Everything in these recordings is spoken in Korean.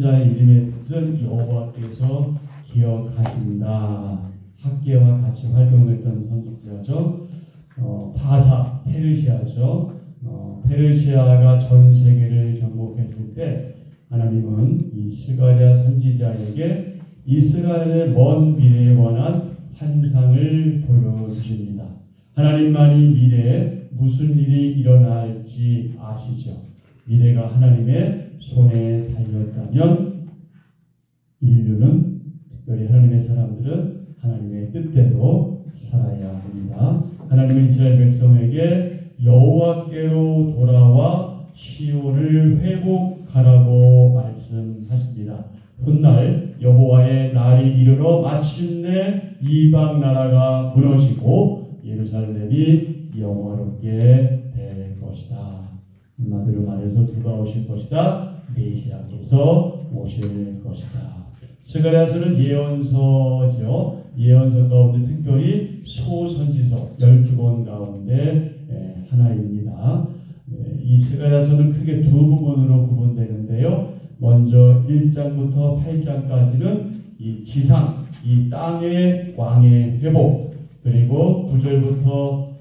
선지자의 이름의 뜻은 여호와께서 기억하신다. 학계와 같이 활동했던 선지자죠. 바사, 페르시아죠. 페르시아가 전 세계를 정복했을 때 하나님은 이 스가랴 선지자에게 이스라엘의 먼 미래에 관한 환상을 보여주십니다. 하나님만이 미래에 무슨 일이 일어날지 아시죠? 미래가 하나님의 손에 달렸다면 인류는, 특별히 하나님의 사람들은 하나님의 뜻대로 살아야 합니다. 하나님은 이스라엘 백성에게 여호와께로 돌아와 시온을 회복하라고 말씀하십니다. 훗날 여호와의 날이 이르러 마침내 이방 나라가 무너지고 예루살렘이 영화롭게 될 것이다. 한마디로 말해서 누가 오실 것이다? 메시아께서 오실 것이다. 스가랴서는 예언서죠. 예언서 가운데 특별히 소선지서 12권 가운데 하나입니다. 이 스가랴서는 크게 두 부분으로 구분되는데요. 먼저 1장부터 8장까지는 이 지상, 이 땅의 왕의 회복, 그리고 9장부터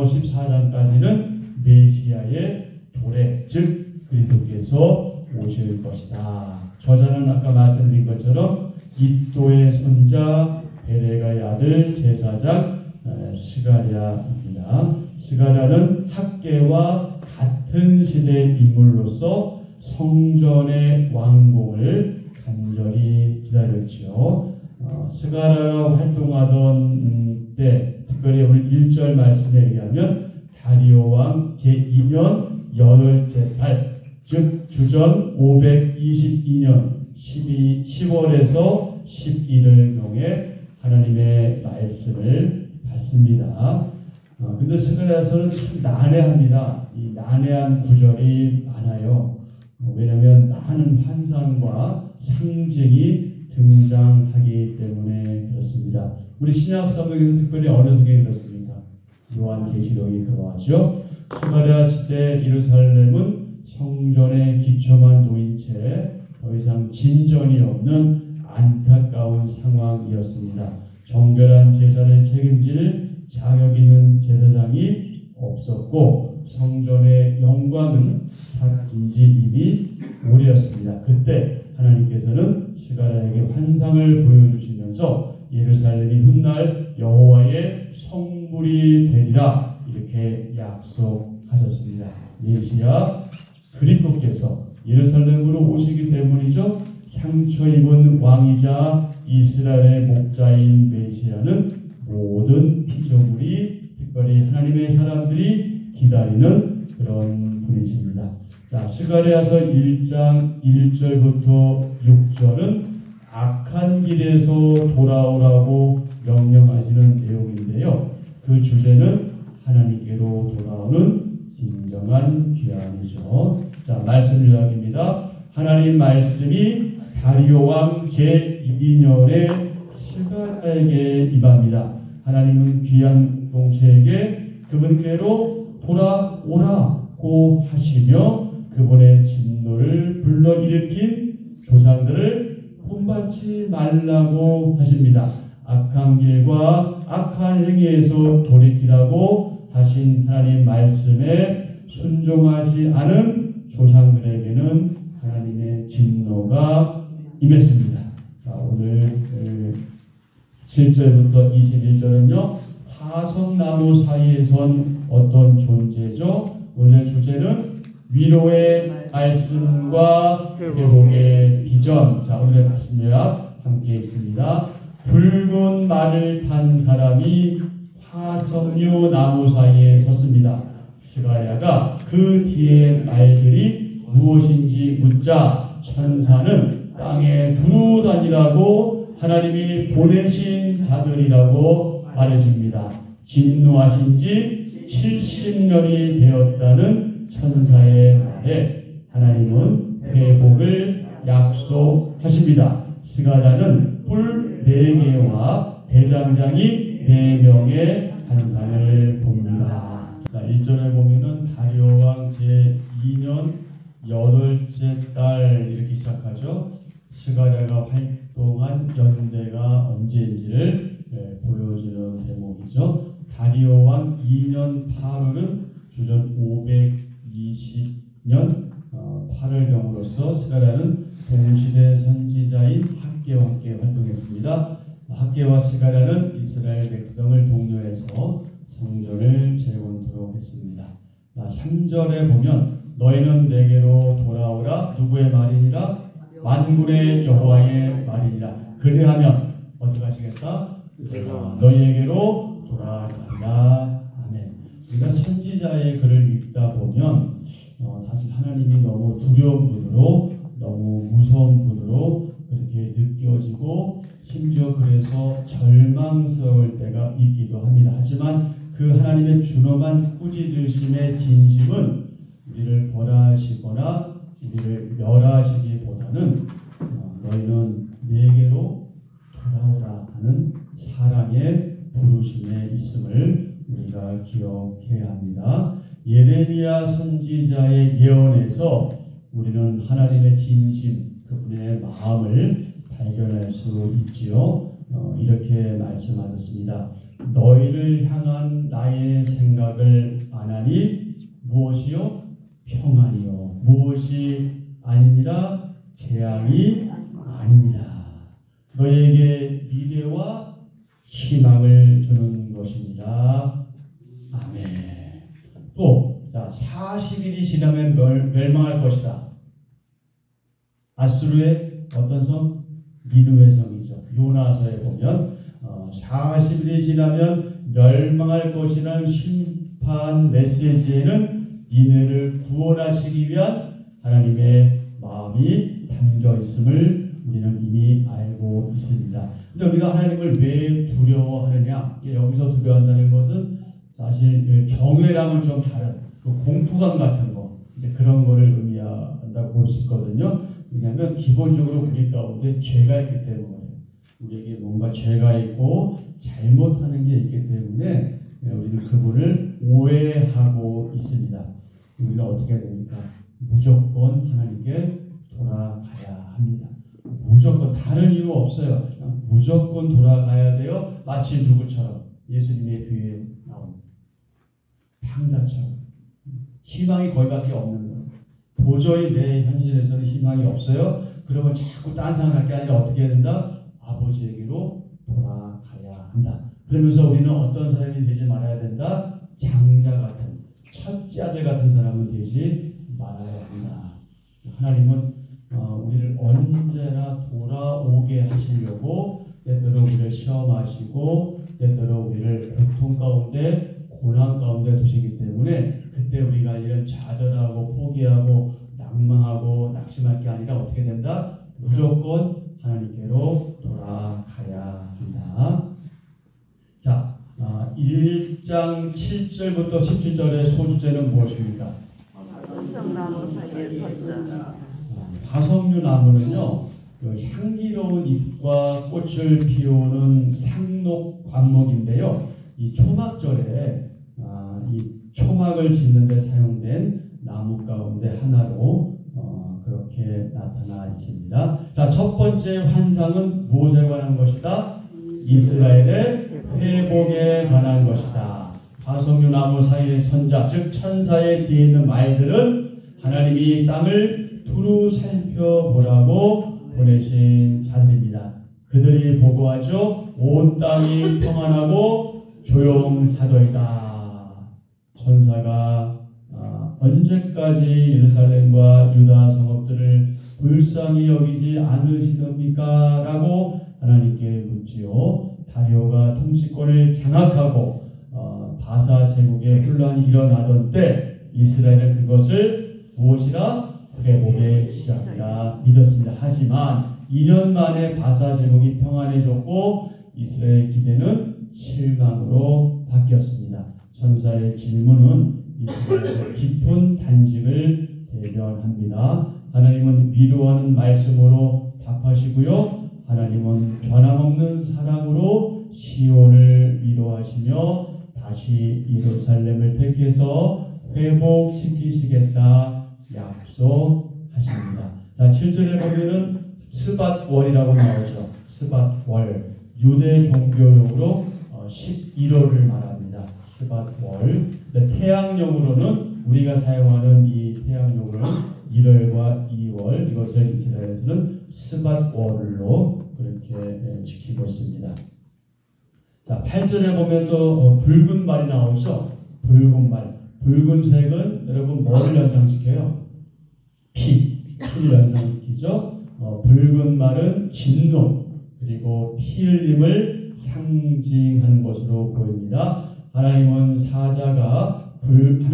14장까지는 메시아의 도래, 즉 그리스도께서 오실 것이다. 저자는 아까 말씀드린 것처럼 이도의 손자 베레가의 아들 제사장 스가랴입니다. 스가랴는 학계와 같은 시대 인물로서 성전의 완공을 간절히 기다렸지요. 스가랴가 활동하던 때, 특별히 오늘 1절 말씀에 의하면 다리오 왕 제2년 8째 달, 즉 주전 522년 10월에서 11월경에 하나님의 말씀을 받습니다. 근데 스가랴서는 참 난해합니다. 이 난해한 구절이 많아요. 왜냐하면 많은 환상과 상징이 등장하기 때문에 그렇습니다. 우리 신약 성경에는 특별히 어느 성경이 그렇습니까? 요한계시록이 그러하죠. 스가랴 시대 예루살렘은 성전의 기초만 놓인 채 더 이상 진전이 없는 안타까운 상황이었습니다. 정결한 제사를 책임질 자격 있는 제사장이 없었고 성전의 영광은 사라진 지 이미 오래였습니다. 그때 하나님께서는 스가랴에게 환상을 보여주시면서 예루살렘이 훗날 여호와의 성물이 되리라 이렇게 약속하셨습니다. 메시아 그리스도께서 예루살렘으로 오시기 때문이죠. 상처 입은 왕이자 이스라엘의 목자인 메시아는 모든 피조물이, 특별히 하나님의 사람들이 기다리는 그런 분이십니다. 자, 스가랴서 1장 1절부터 6절은 악한 길에서 돌아오라고 명령하시는 내용인데요. 그 주제는 하나님께로 돌아오는 진정한 귀환이죠. 자, 말씀 요약입니다. 하나님 말씀이 다리오 왕 제2년에 스가랴에게 임합니다. 하나님은 귀한 공동체에게 그분께로 돌아오라고 하시며 그분의 진노를 불러일으킨 조상들을 본받지 말라고 하십니다. 악한 길과 악한 행위에서 돌이키라고 하신 하나님 말씀에 순종하지 않은 조상들에게는 하나님의 진노가 임했습니다. 자, 오늘 7절부터 21절은요. 화석나무 사이에 선 어떤 존재죠? 오늘 주제는 위로의 말씀과 회복의 비전. 자, 오늘의 말씀 요약 함께 있습니다. 붉은 말을 탄 사람이 화석류 나무 사이에 섰습니다. 스가랴가 그 뒤에 말들이 무엇인지 묻자 천사는 땅에 두루 다니라고 하나님이 보내신 자들이라고 말해줍니다. 진노하신 지 70년이 되었다는 천사의 말에 하나님은 회복을 약속하십니다. 스가랴는 뿔 4개와 대장장이 4명의 환상을 봅니다. 자, 1절에 보면은 다리오 왕 제2년 8째 달 이렇게 시작하죠. 스가랴가 활동한 연대가 언제인지를 보여주는 대목이죠. 다리오 왕 2년 8월은 주전 520년 8월경으로서 스가랴는 동시대 선지자인 학개와 함께 활동했습니다. 학개와 스가랴는 이스라엘 백성을 독려해서 성전을 재건토록 했습니다. 3절에 보면 너희는 내게로 돌아오라. 누구의 말이니라? 만군의 여호와의 말이니라. 그리하면 어떻게 하시겠다? 너희에게로 돌아간다. 아멘. 우리가 선지자의 글을 읽다 보면 사실 하나님이 너무 두려운 분으로, 너무 무서운 분으로 그렇게 느껴지고 심지어 그래서 절망스러울 때가 있기도 합니다. 하지만 그 하나님의 준엄한 꾸짖으심의 진심은 우리를 벌하시거나 우리를 멸하시기보다는 너희는 내게로 돌아오라 하는 사랑의 부르심에 있음을 우리가 기억해야 합니다. 예레미야 선지자의 예언에서 우리는 하나님의 진심, 그분의 마음을 발견할 수 있지요. 이렇게 말씀하셨습니다. 너희를 향한 나의 생각을 아나니 무엇이요? 평안이요. 무엇이 아니니라? 재앙이 아니니라. 너희에게 미래와 희망을 주는 것입니다. 아멘. 또 40일이 지나면 멸망할 것이다. 아수르의 어떤 성? 니느웨 성이죠. 요나서에 보면 40일이 지나면 멸망할 것이라는 심판 메시지에는 니느웨를 구원하시기 위한 하나님의 마음이 담겨 있음을 우리는 이미 알고 있습니다. 그런데 우리가 하나님을 왜 두려워하느냐? 여기서 두려워한다는 것은 사실 경외랑은 좀 다른 공포감 같은 거, 이제 그런 거를 의미한다고 볼 수 있거든요. 왜냐하면 기본적으로 우리 가운데 죄가 있기 때문에, 우리에게 뭔가 죄가 있고 잘못하는 게 있기 때문에 우리는 그분을 오해하고 있습니다. 우리가 어떻게 해야 됩니까? 무조건 하나님께 돌아가야 합니다. 무조건, 다른 이유 없어요. 그냥 무조건 돌아가야 돼요. 마치 누구처럼? 예수님의 뒤에 나온 탕자처럼. 희망이 거기밖에 없는 거예요. 도저히 내 현실에서는 희망이 없어요. 그러면 자꾸 딴 생각할 게 아니라 어떻게 해야 된다? 아버지에게로 돌아가야 한다. 그러면서 우리는 어떤 사람이 되지 말아야 된다? 장자 같은, 첫째 아들 같은 사람은 되지 말아야 한다. 하나님은 우리를 언제나 돌아오게 하시려고 때때로 우리를 시험하시고 때때로 우리를 고통 가운데, 고난 가운데 두시기 때문에 그때 우리가 이런 좌절하고 포기하고 낭망하고 낙심할 게 아니라 어떻게 된다? 무조건 하나님께로 돌아가야 한다. 자, 1장 7절부터 17절의 소주제는 무엇입니까? 화석류 나무는요, 향기로운 잎과 꽃을 피우는 상록 관목인데요. 이 초막절에 이 초막을 짓는 데 사용된 나무 가운데 하나로 그렇게 나타나 있습니다. 자, 첫 번째 환상은 무엇에 관한 것이다? 이스라엘의 회복에 관한 것이다. 화석류 나무 사이의 선자, 즉 천사의 뒤에 있는 말들은 하나님이 땅을 두루 살펴보라고 보내신 자들입니다. 그들이 보고하죠. 온 땅이 평안하고 조용하더이다. 천사가 언제까지 예루살렘과 유다 성읍들을 불쌍히 여기지 않으시렵니까? 라고 하나님께 묻지요. 다리오가 통치권을 장악하고 바사 제국의 혼란이 일어나던 때 이스라엘은 그것을 무엇이라? 회복의 시작이라 믿었습니다. 하지만 2년 만에 바사 제국이 평안해졌고 이스라엘 기대는 실망으로 바뀌었습니다. 천사의 질문은 이스라엘의 깊은 단식을 대변합니다. 하나님은 위로하는 말씀으로 답하시고요. 하나님은 변함없는 사랑으로 시온을 위로하시며 다시 예루살렘을 택해서 회복시키시겠다 약속 약속하십니다. 자, 7절에 보면은 스밧월이라고 나오죠. 스밧월. 유대 종교용으로 11월을 말합니다. 스밧월. 태양용으로는 우리가 사용하는 이 태양용은 1월과 2월, 이것을 이스라엘에서는 스밧월로 그렇게 지키고 있습니다. 자, 8절에 보면 또 붉은 말이 나오죠. 붉은 말. 붉은색은 여러분 뭐를 연상시켜요? 피를 연상시키죠. 붉은 말은 진노 그리고 피 흘림을 상징하는 것으로 보입니다. 하나님의 사자가 붉은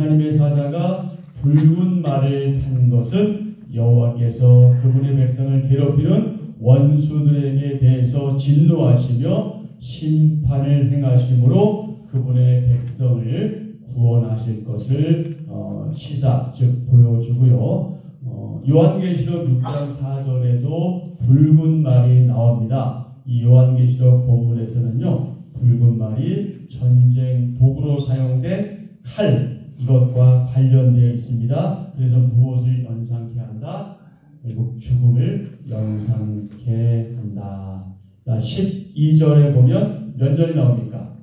말을 탄 것은 여호와께서 그분의 백성을 괴롭히는 원수들에게 대해서 진노하시며 심판을 행하심으로 그분의 백성을 구원하실 것을 시사 즉 보여주고요. 요한계시록 6장 4절에도 붉은 말이 나옵니다. 이 요한계시록 본문에서는요, 붉은 말이 전쟁 도구로 사용된 칼, 이것과 관련되어 있습니다. 그래서 무엇을 연상케 한다? 결국 죽음을 연상케 한다. 자, 12절에 보면 몇 년이 나옵니까?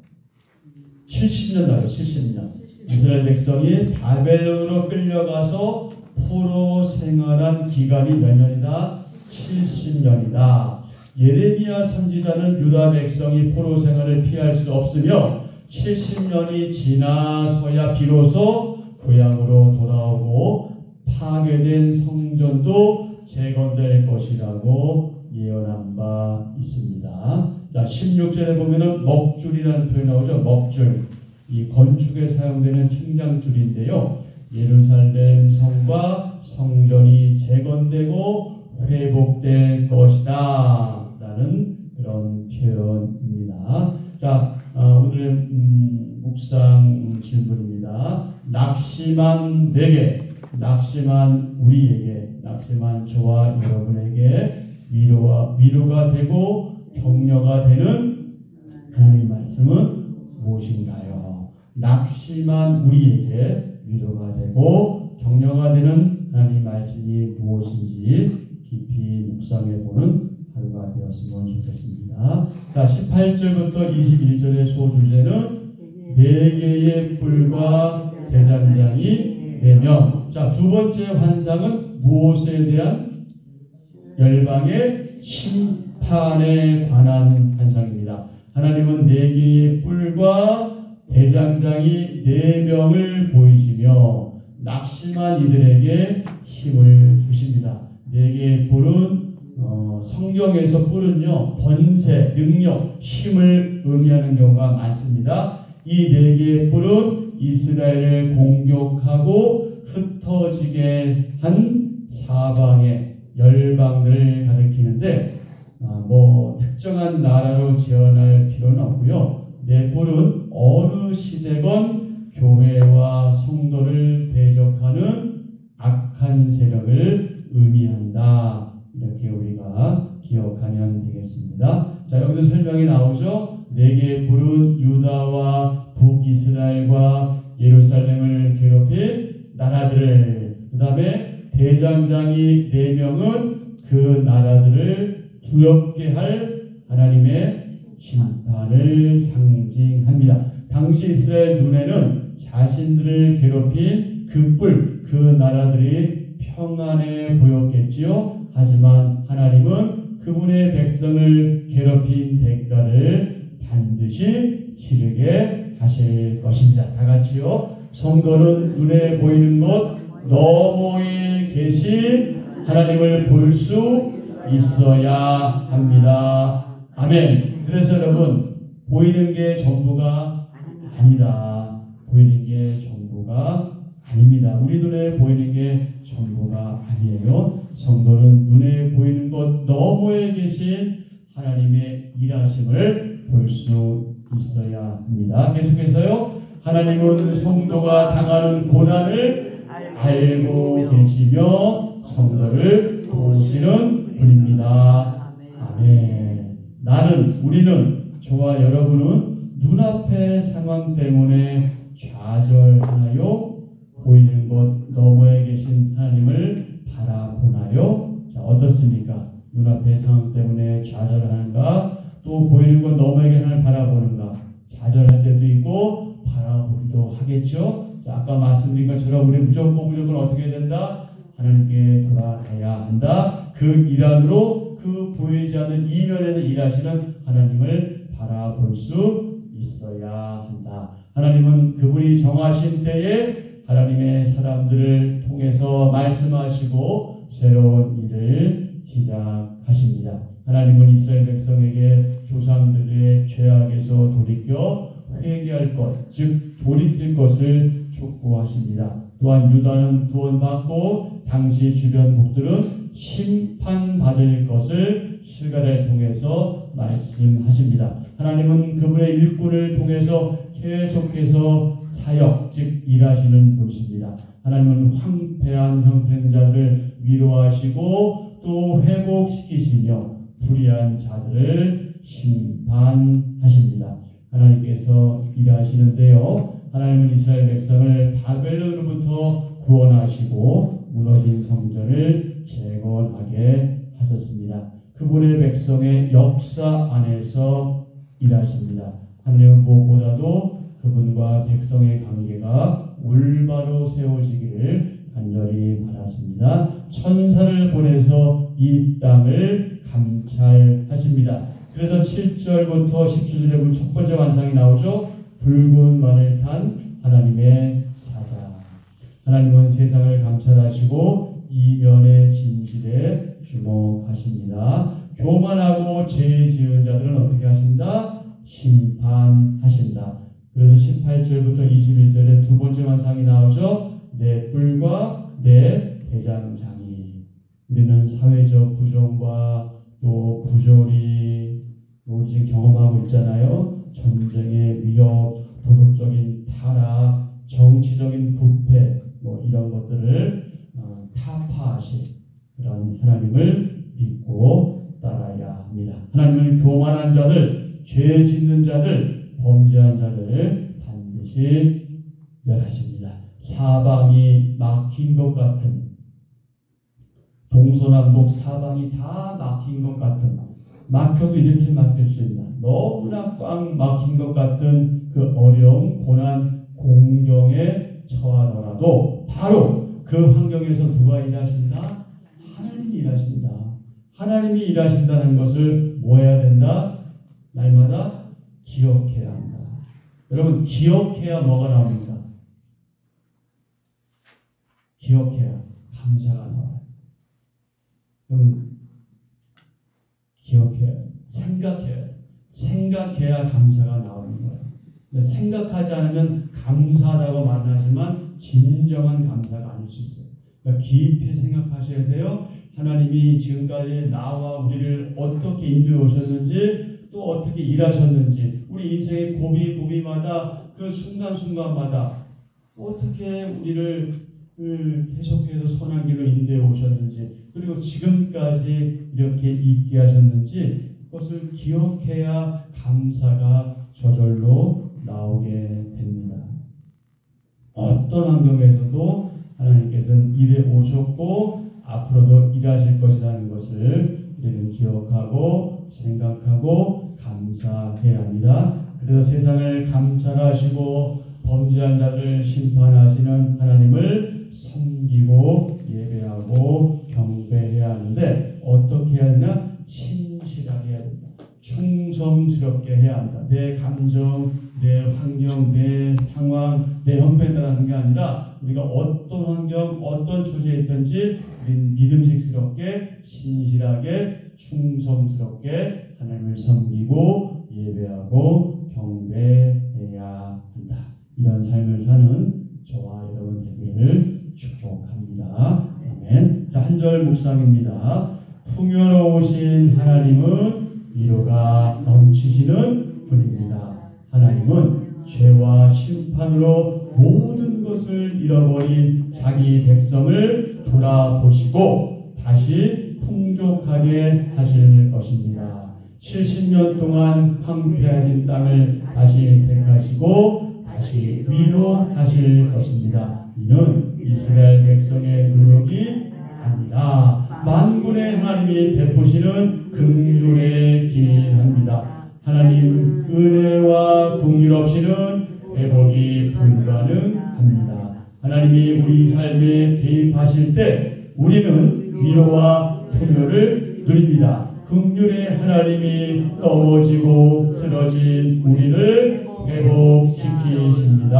70년 나와요. 70년. 이스라엘 백성이 바벨론으로 끌려가서 포로 생활한 기간이 몇 년이다? 70년이다. 예레미야 선지자는 유다 백성이 포로 생활을 피할 수 없으며 70년이 지나서야 비로소 고향으로 돌아오고 파괴된 성전도 재건될 것이라고 예언한 바 있습니다. 자, 16절에 보면은 먹줄이라는 표현이 나오죠. 먹줄. 이 건축에 사용되는 측량줄인데요. 예루살렘 성과 성전이 재건되고 회복될 것이다 라는 그런 표현입니다. 자, 오늘의 묵상 질문입니다. 낙심한 내게, 낙심한 우리에게, 낙심한 저와 여러분에게 위로가 되고 격려가 되는 하나님의 말씀은 무엇인가요? 낙심한 우리에게 위로가 되고 격려가 되는 하나님의 말씀이 무엇인지 깊이 묵상해보는 하루가 되었으면 좋겠습니다. 자, 18절부터 21절의 소주제는 4개의 뿔과 대장장이 4명. 자, 두 번째 환상은 무엇에 대한? 열방의 심판에 관한 환상입니다. 하나님은 4개의 뿔과 대장장이 4명을 보이시며 낙심한 이들에게 힘을 주십니다. 4개의 뿔은 성경에서 뿔은요, 번세, 능력, 힘을 의미하는 경우가 많습니다. 이 4개의 뿔은 이스라엘을 공격하고 흩어지게 한 사방의 열방들을 가리키는데 특정한 나라로 지어낼 필요는 없고요. 4뿔은 어느 시대건 교회와 성도를 대적하는 악한 세력을 의미한다. 이렇게 우리가 기억하면 되겠습니다. 자, 여기도 설명이 나오죠. 4개의 뿔은 유다와 북이스라엘과 예루살렘을 괴롭힌 나라들을, 그 다음에 대장장이 4명은 그 나라들을 두렵게 할 하나님의 심판을 상징합니다. 당시 이스라엘 눈에는 자신들을 괴롭힌 그 뿔, 그 나라들이 평안해 보였겠지요. 하지만 하나님은 그분의 백성을 괴롭힌 대가를 반드시 치르게 하실 것입니다. 다 같이요. 성도는 눈에 보이는 것 너머에 계신 하나님을 볼 수 있어야 합니다. 아멘. 그래서 여러분, 보이는 게 전부가 아니다. 보이는 게 전부가 아닙니다. 우리 눈에 보이는 게 전부가 아니에요. 성도는 눈에 보이는 것 너머에 계신 하나님의 일하심을 볼 수 있어야 합니다. 계속해서요. 하나님은 성도가 당하는 고난을 알고 계시며 성도를 도우시는 분입니다. 아멘. 우리는, 저와 여러분은 눈앞의 상황 때문에 좌절하나요? 보이는 곳 너머에 계신 하나님을 바라보나요? 자, 어떻습니까? 눈앞의 상황 때문에 좌절하는가? 또 보이는 곳 너머에 하나님을 바라보는가? 좌절할 때도 있고 바라보기도 하겠죠. 자, 아까 말씀드린 것처럼 우리 무조건 어떻게 해야 된다? 하나님께 돌아가야 한다. 그 일환으로 그 보이지 않는 이면에서 일하시는 하나님을 바라볼 수 있어야 한다. 하나님은 그분이 정하신 때에 하나님의 사람들을 통해서 말씀하시고 새로운 일을 시작하십니다. 하나님은 이스라엘 백성에게 조상들의 죄악에서 돌이켜 회개할 것, 즉 돌이킬 것을 촉구하십니다. 또한 유다는 구원받고 당시 주변 국들은 심판받을 것을 실가를 통해서 말씀하십니다. 하나님은 그분의 일꾼을 통해서 계속해서 사역, 즉 일하시는 분이십니다. 하나님은 황폐한 형편의 자들을 위로하시고 또 회복시키시며 불의한 자들을 심판하십니다. 하나님께서 일하시는데요. 하나님은 이스라엘 백성을 바벨론으로부터 구원하시고 무너진 성전을 재건하게 하셨습니다. 그분의 백성의 역사 안에서 일하십니다. 하나님은 무엇보다도 그분과 백성의 관계가 올바로 세워지기를 간절히 바라십니다. 천사를 보내서 이 땅을 감찰하십니다. 그래서 7절부터 17절에 보면 첫 번째 환상이 나오죠. 붉은 말을 탄 하나님의 사자. 하나님은 세상을 감찰하시고 이면의 진실에 주목하십니다. 교만하고 죄 지은 자들은 어떻게 하신다? 심판하신다. 그래서 18절부터 21절에 두 번째 환상이 나오죠. 내 뿔과 내 대장장이. 우리는 사회적 부정과 또 부조리 우리 지금 경험하고 있잖아요. 전쟁의 위협, 도덕적인 타락, 정치적인 부패 이런 것들을 타파하실 그런 하나님을 믿고 따라야 합니다. 하나님은 교만한 자들, 죄 짓는 자들, 범죄한 자를 반드시 멸하십니다. 사방이 막힌 것 같은, 동서남북 사방이 다 막힌 것 같은, 막혀도 이렇게 막힐 수 있나, 너무나 꽉 막힌 것 같은 그 어려움, 고난, 공경에 처하더라도 바로 그 환경에서 누가 일하신다? 하나님이 일하신다. 하나님이 일하신다는 것을 뭐 해야 된다? 날마다 기억해야 한다. 여러분, 기억해야 뭐가 나옵니까? 기억해야 감사가 나와요. 여러분, 기억해야, 생각해야 감사가 나오는 거예요. 생각하지 않으면 감사하다고 말하지만 진정한 감사가 아닐 수 있어요. 그러니까 깊이 생각하셔야 돼요. 하나님이 지금까지 나와 우리를 어떻게 인도해 오셨는지, 또 어떻게 일하셨는지, 우리 인생의 고비마다 그 순간순간마다 어떻게 우리를 계속해서 선한 길로 인도해 오셨는지, 그리고 지금까지 이렇게 있게 하셨는지 그것을 기억해야 감사가 저절로 나오게 됩니다. 어떤 환경에서도 하나님께서는 일해 오셨고 앞으로도 일하실 것이라는 것을 우리는 기억하고 생각하고 감사해야 합니다. 그래서 세상을 감찰하시고 범죄한 자를 심판하시는 하나님을 섬기고 예배하고 경배해야 하는데 어떻게 해야 되나? 신실하게 해야 된다. 충성스럽게 해야 한다. 내 감정, 내 환경, 내 상황, 내 형편에 따라하는 게 아니라 우리가 어떤 환경, 어떤 처지에 있든지 우리는 믿음직스럽게, 신실하게, 충성스럽게 하나님을 섬기고 예배하고 경배해야 한다. 이런 삶을 사는 저와 여러분 되기를 축복합니다. 아멘. 자, 한 절 묵상입니다. 풍요로우신 하나님은 위로가 넘치시는 분입니다. 하나님은 죄와 심판으로 모든 것을 잃어버린 자기 백성을 돌아보시고 다시 풍족하게 하실 것입니다. 70년 동안 황폐해진 땅을 다시 택하시고 다시 위로하실 것입니다. 이는 이스라엘 백성의 노력이 아니라 만군의 하나님이 베푸시는 긍휼에 기인합니다. 하나님 은혜와 긍휼 없이는 회복이 불가능합니다. 하나님이 우리 삶에 개입하실 때 우리는 위로와 풍요를 누립니다. 긍휼의 하나님이 넘어지고 쓰러진 우리를 회복시키십니다.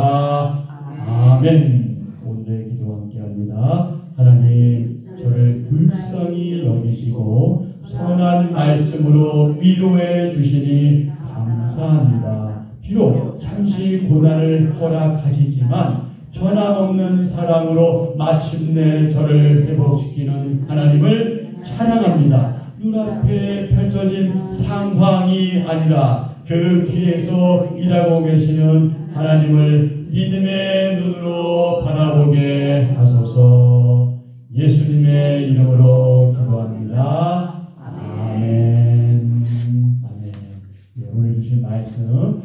아멘. 오늘의 기도 함께합니다. 하나님, 저를 불쌍히 여기시고 선한 말씀으로 위로해 주시니 감사합니다. 비록 잠시 고난을 허락하시지만 변함없는 사랑으로 마침내 저를 회복시키는 하나님을 찬양합니다. 눈앞에 펼쳐진 상황이 아니라 그 뒤에서 일하고 계시는 하나님을 믿음의 눈으로 바라보게 하소서. 예수님의 이름으로 기도합니다. 아멘. 아멘. 네, 오늘 주신 말씀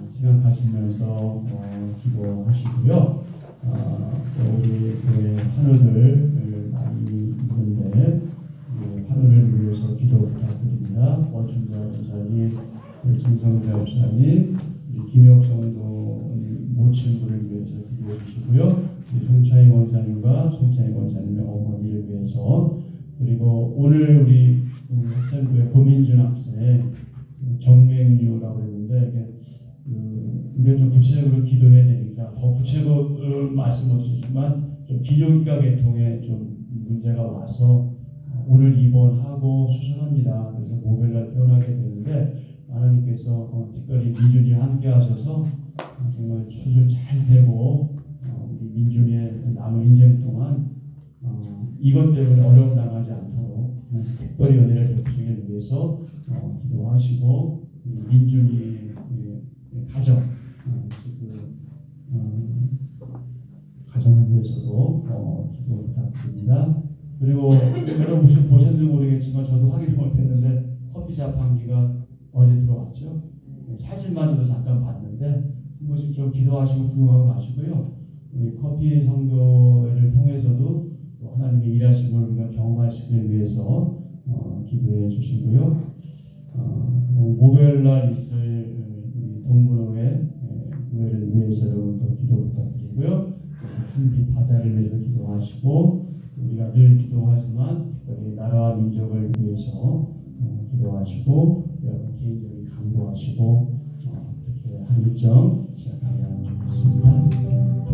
생각하시면서 기도하시고요. 우리 교회 환우들 많이 있는데 환우를 위해서 기도 부탁드립니다. 원춘자 원사님, 진성자 목사님, 김혁 성도님 모친구를 위해서 기도해 주시고요. 송차희 원사님과 송차희 원사님의 어머니를 위해서, 그리고 오늘 우리 학생부의 고민준 학생 정맥류라고 했는데 우리가 좀 구체적으로 기도해야 되니까 더 구체적으로 말씀 못 드리지만 좀 비뇨기과 계통에 좀 문제가 와서 오늘 입원하고 수술합니다. 그래서 목요일날 퇴원하게 되는데 하나님께서 특별히 민준이 함께 하셔서 정말 수술 잘 되고 우리 민준이의 남은 인생 동안 이것 때문에 어려움 당하지 않도록 특별히 은혜를 베푸시기 위해서 기도하시고 민준이 가정 가정을 위해서도 기도 부탁드립니다. 그리고 여러분 보셨는지 모르겠지만 저도 확인을 못했는데 커피숍 방귀가 어제 들어왔죠. 사진마저도 잠깐 봤는데 한 번씩 좀 기도하시고 구경하고 가시고요. 우리 커피 선교회를 통해서도 하나님의 일하심을 우리가 경험할 수 있기 위해서 기도해 주시고요. 목요일날 있을 우리 동부노회 교회를 위해서 여러분도 기도 부탁드리고요. 한빛 바자를 위해서 기도하시고 우리가 늘 기도하지만 특별히 나라와 민족을 위해서 기도하시고 여러분 개인적인 강구하시고 그렇게 한 일정 시작하면 좋겠습니다.